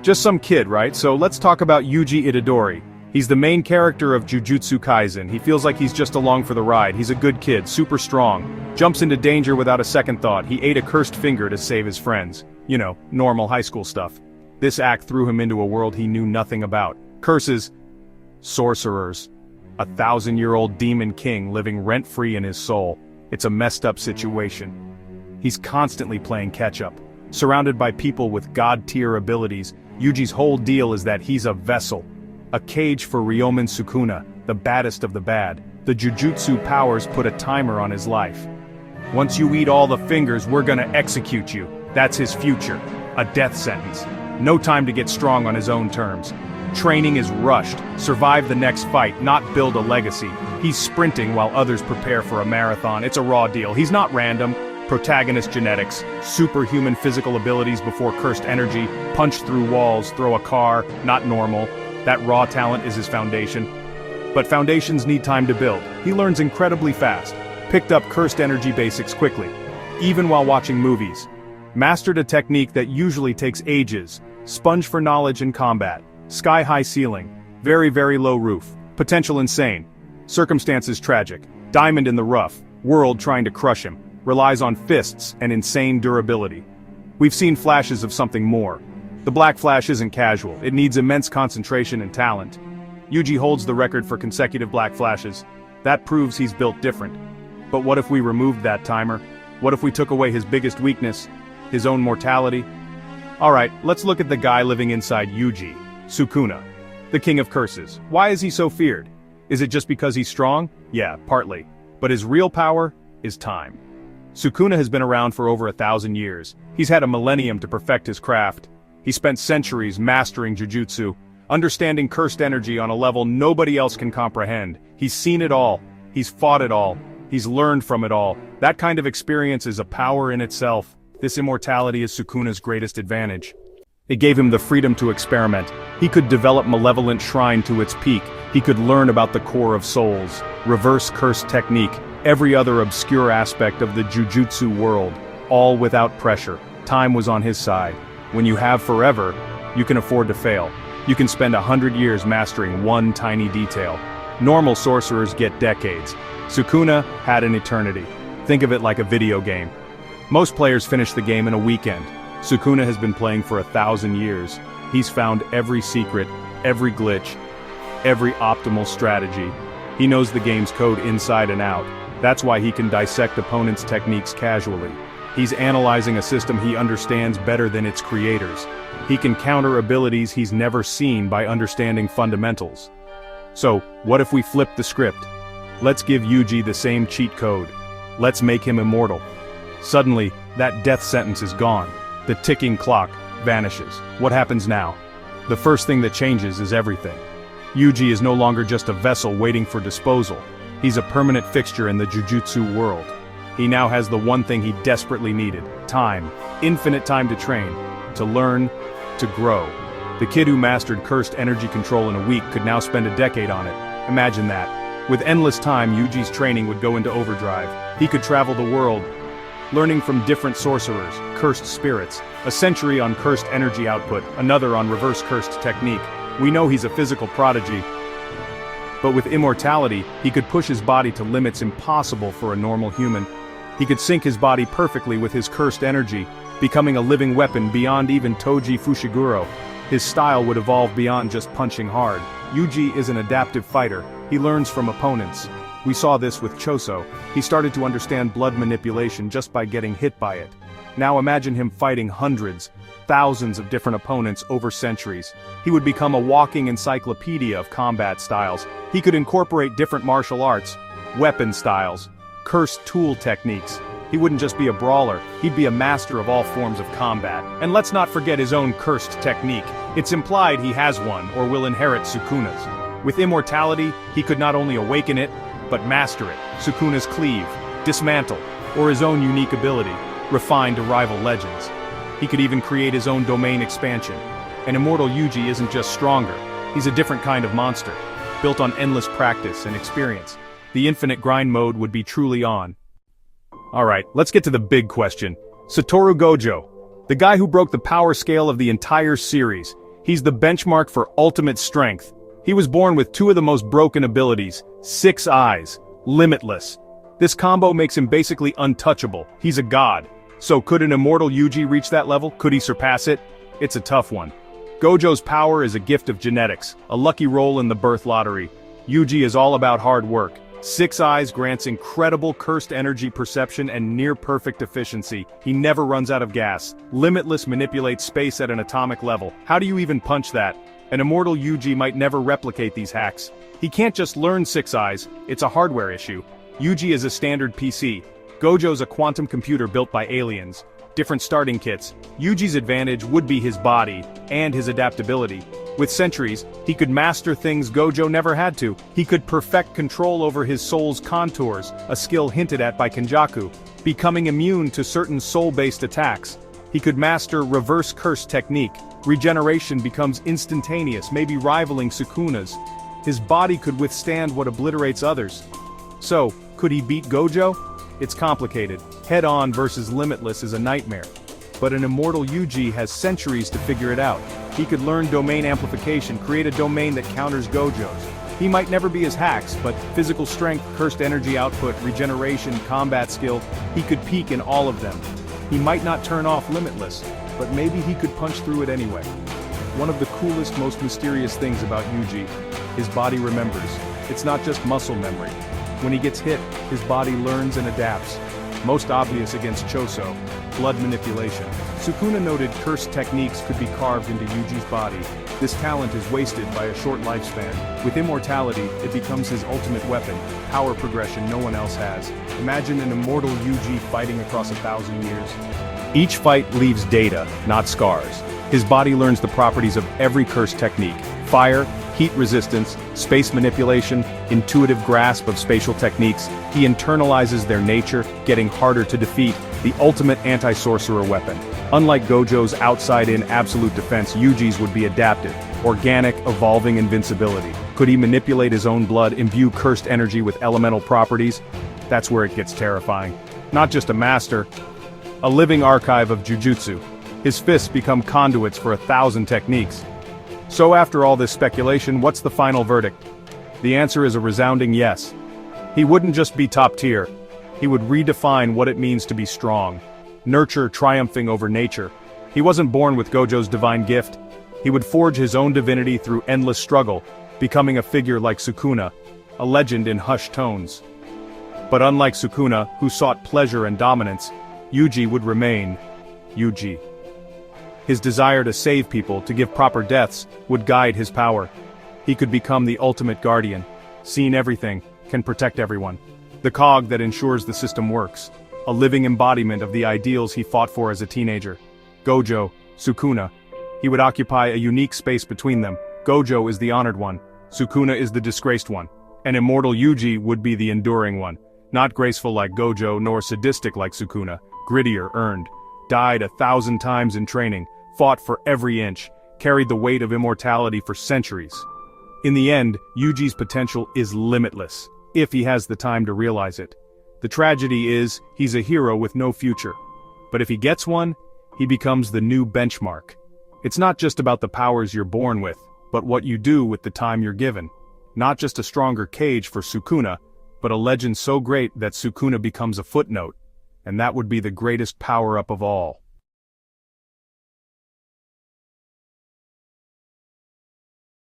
Just some kid, right? So let's talk about Yuji Itadori. He's the main character of Jujutsu Kaisen. He feels like he's just along for the ride. He's a good kid, super strong. Jumps into danger without a second thought. He ate a cursed finger to save his friends. You know, normal high school stuff. This act threw him into a world he knew nothing about. Curses, sorcerers, a 1,000-year-old demon king living rent-free in his soul. It's a messed up situation. He's constantly playing catch-up. Surrounded by people with god-tier abilities, Yuji's whole deal is that he's a vessel. A cage for Ryomen Sukuna, the baddest of the bad. The Jujutsu powers put a timer on his life. Once you eat all the fingers, we're gonna execute you. That's his future. A death sentence. No time to get strong on his own terms. Training is rushed. Survive the next fight, not build a legacy. He's sprinting while others prepare for a marathon. It's a raw deal. He's not random. Protagonist genetics, superhuman physical abilities before cursed energy, punch through walls, throw a car, not normal. That raw talent is his foundation. But foundations need time to build. He learns incredibly fast. Picked up cursed energy basics quickly. Even while watching movies. Mastered a technique that usually takes ages. Sponge for knowledge in combat. Sky-high ceiling. Very, very low roof. Potential insane. Circumstances tragic. Diamond in the rough. World trying to crush him. Relies on fists and insane durability. We've seen flashes of something more. The Black Flash isn't casual. It needs immense concentration and talent. Yuji holds the record for consecutive Black Flashes. That proves he's built different. But what if we removed that timer? What if we took away his biggest weakness? His own mortality? Alright, let's look at the guy living inside Yuji. Sukuna. The king of curses. Why is he so feared? Is it just because he's strong? Yeah, partly. But his real power is time. Sukuna has been around for over 1,000 years. He's had a millennium to perfect his craft. He spent centuries mastering Jujutsu, understanding cursed energy on a level nobody else can comprehend. He's seen it all. He's fought it all. He's learned from it all. That kind of experience is a power in itself. This immortality is Sukuna's greatest advantage. It gave him the freedom to experiment. He could develop Malevolent Shrine to its peak. He could learn about the core of souls, reverse curse technique, every other obscure aspect of the Jujutsu world, all without pressure. Time was on his side. When you have forever, you can afford to fail. You can spend 100 years mastering one tiny detail. Normal sorcerers get decades. Sukuna had an eternity. Think of it like a video game. Most players finish the game in a weekend. Sukuna has been playing for 1,000 years. He's found every secret, every glitch, every optimal strategy. He knows the game's code inside and out. That's why he can dissect opponents' techniques casually. He's analyzing a system he understands better than its creators. He can counter abilities he's never seen by understanding fundamentals. So, what if we flip the script? Let's give Yuji the same cheat code. Let's make him immortal. Suddenly, that death sentence is gone. The ticking clock vanishes. What happens now? The first thing that changes is everything. Yuji is no longer just a vessel waiting for disposal. He's a permanent fixture in the Jujutsu world. He now has the one thing he desperately needed: time. Infinite time to train, to learn, to grow. The kid who mastered cursed energy control in a week could now spend a decade on it. Imagine that. With endless time, Yuji's training would go into overdrive. He could travel the world, learning from different sorcerers, cursed spirits, a century on cursed energy output, another on reverse cursed technique. We know he's a physical prodigy, but with immortality, he could push his body to limits impossible for a normal human. He could sync his body perfectly with his cursed energy, becoming a living weapon beyond even Toji Fushiguro. His style would evolve beyond just punching hard. Yuji is an adaptive fighter. He learns from opponents. We saw this with Choso. He started to understand blood manipulation just by getting hit by it. Now imagine him fighting hundreds, thousands of different opponents over centuries. He would become a walking encyclopedia of combat styles. He could incorporate different martial arts, weapon styles, cursed tool techniques. He wouldn't just be a brawler, he'd be a master of all forms of combat. And let's not forget his own cursed technique. It's implied he has one, or will inherit Sukuna's. With immortality, he could not only awaken it, but master it. Sukuna's cleave, dismantle, or his own unique ability, refined to rival legends. He could even create his own domain expansion. An immortal Yuji isn't just stronger, he's a different kind of monster, built on endless practice and experience. The infinite grind mode would be truly on. Alright, let's get to the big question. Satoru Gojo, the guy who broke the power scale of the entire series. He's the benchmark for ultimate strength. He was born with two of the most broken abilities, 6 eyes, limitless. This combo makes him basically untouchable. He's a god. So could an immortal Yuji reach that level? Could he surpass it? It's a tough one. Gojo's power is a gift of genetics, a lucky roll in the birth lottery. Yuji is all about hard work. 6 eyes grants incredible cursed energy perception and near-perfect efficiency. He never runs out of gas. Limitless manipulates space at an atomic level. How do you even punch that? An immortal Yuji might never replicate these hacks. He can't just learn 6 eyes, it's a hardware issue. Yuji is a standard PC. Gojo's a quantum computer built by aliens. Different starting kits. Yuji's advantage would be his body, and his adaptability. With centuries, he could master things Gojo never had to. He could perfect control over his soul's contours, a skill hinted at by Kenjaku, becoming immune to certain soul-based attacks. He could master reverse curse technique. Regeneration becomes instantaneous, maybe rivaling Sukuna's. His body could withstand what obliterates others. So, could he beat Gojo? It's complicated. Head-on versus limitless is a nightmare. But an immortal Yuji has centuries to figure it out. He could learn domain amplification, create a domain that counters Gojo's. He might never be his hacks, but physical strength, cursed energy output, regeneration, combat skill, he could peak in all of them. He might not turn off limitless, but maybe he could punch through it anyway. One of the coolest, most mysterious things about Yuji, his body remembers. It's not just muscle memory. When he gets hit, his body learns and adapts. Most obvious against Choso, blood manipulation. Sukuna noted cursed techniques could be carved into Yuji's body. This talent is wasted by a short lifespan. With immortality, it becomes his ultimate weapon, power progression no one else has. Imagine an immortal Yuji fighting across 1,000 years. Each fight leaves data, not scars. His body learns the properties of every cursed technique. Fire, heat resistance, space manipulation, intuitive grasp of spatial techniques. He internalizes their nature, getting harder to defeat, the ultimate anti-sorcerer weapon. Unlike Gojo's outside-in absolute defense, Yuji's would be adaptive, organic, evolving invincibility. Could he manipulate his own blood, imbue cursed energy with elemental properties? That's where it gets terrifying. Not just a master, a living archive of Jujutsu. His fists become conduits for 1,000 techniques. So after all this speculation, what's the final verdict? The answer is a resounding yes. He wouldn't just be top tier. He would redefine what it means to be strong. Nurture triumphing over nature. He wasn't born with Gojo's divine gift. He would forge his own divinity through endless struggle, becoming a figure like Sukuna, a legend in hushed tones. But unlike Sukuna, who sought pleasure and dominance, Yuji would remain Yuji. His desire to save people, to give proper deaths, would guide his power. He could become the ultimate guardian. Seen everything, can protect everyone. The cog that ensures the system works. A living embodiment of the ideals he fought for as a teenager. Gojo, Sukuna. He would occupy a unique space between them. Gojo is the honored one. Sukuna is the disgraced one. An immortal Yuji would be the enduring one. Not graceful like Gojo, nor sadistic like Sukuna. Grittier, earned. Died 1,000 times in training. Fought for every inch, carried the weight of immortality for centuries. In the end, Yuji's potential is limitless, if he has the time to realize it. The tragedy is, he's a hero with no future. But if he gets one, he becomes the new benchmark. It's not just about the powers you're born with, but what you do with the time you're given. Not just a stronger cage for Sukuna, but a legend so great that Sukuna becomes a footnote. And that would be the greatest power-up of all.